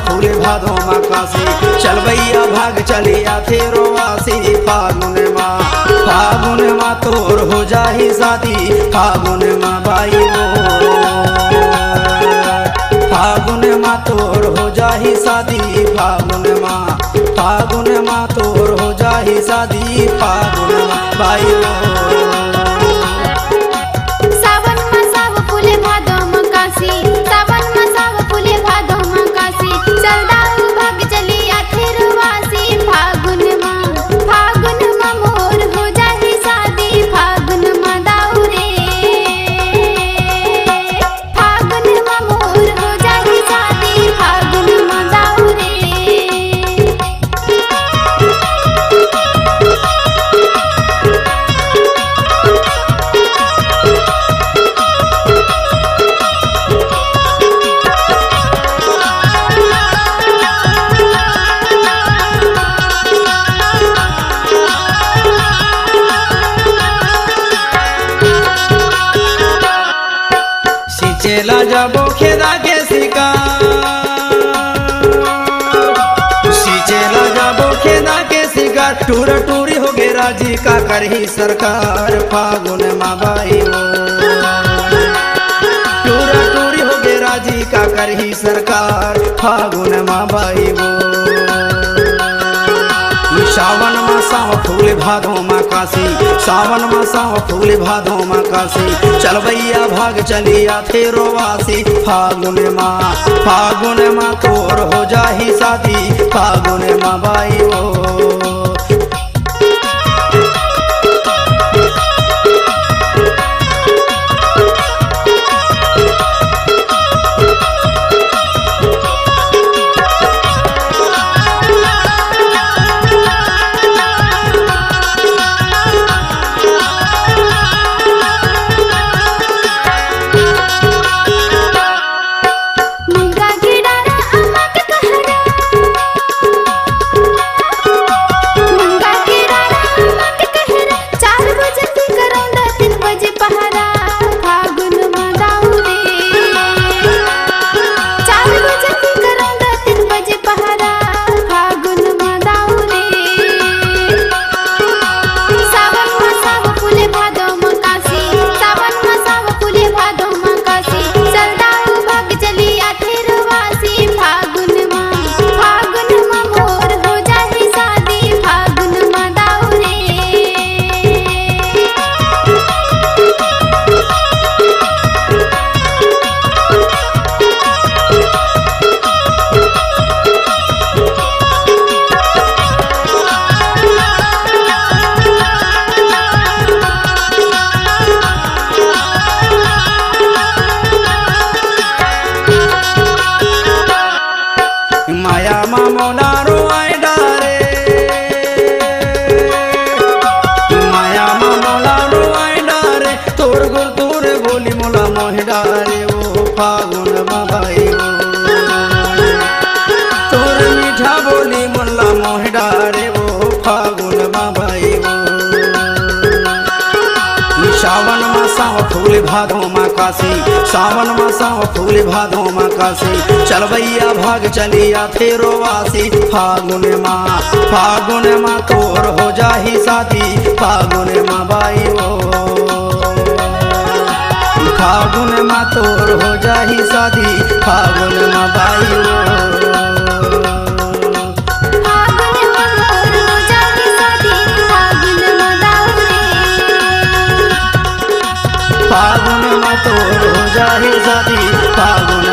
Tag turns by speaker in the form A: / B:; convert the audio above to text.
A: फूल भादो माँ काशी चल भैया भाग चलिया थे रोवासी फागुन माँ तोर हो जाही शादी फागुन माँ बाई वो फागुन माँ तोर हो जाही शादी फागुन माँ तोर हो जाही शादी फागुन माँ बाई वो चला जाबो खेदा के शिकार चला जाबो खेदा के शिकार टूरा टूरी हो गे राजी का करही सरकार फागुन माँ बाई वो टूरा टूरी हो गे राजी का करही सरकार फागुन माँ बाई वो सावन माँ साव फूल भादो माँ काशी सावन माँ साव फूल भादो माँ काशी चल भैया भाग चलिया थे रोवासी फागुन माँ तोर हो जाही शादी फागुन माँ बाई वो डारे वो फागुन माँ बाई वो तोर मीठा बोली मुल्ला मोह डारे वो फागुन माँ बाई वो सावन माँ साव फूल भादो माँ काशी सावन माँ साव फूल भादो माँ काशी चल भैया भाग चलिया थे रोवासी फागुन माँ तोर हो जाही शादी फागुन माँ बाई वो फागुन माँ तोर हो जाही शादी फागुन माँ बाई वो फागुन माँ तोर हो जाही शादी फागुन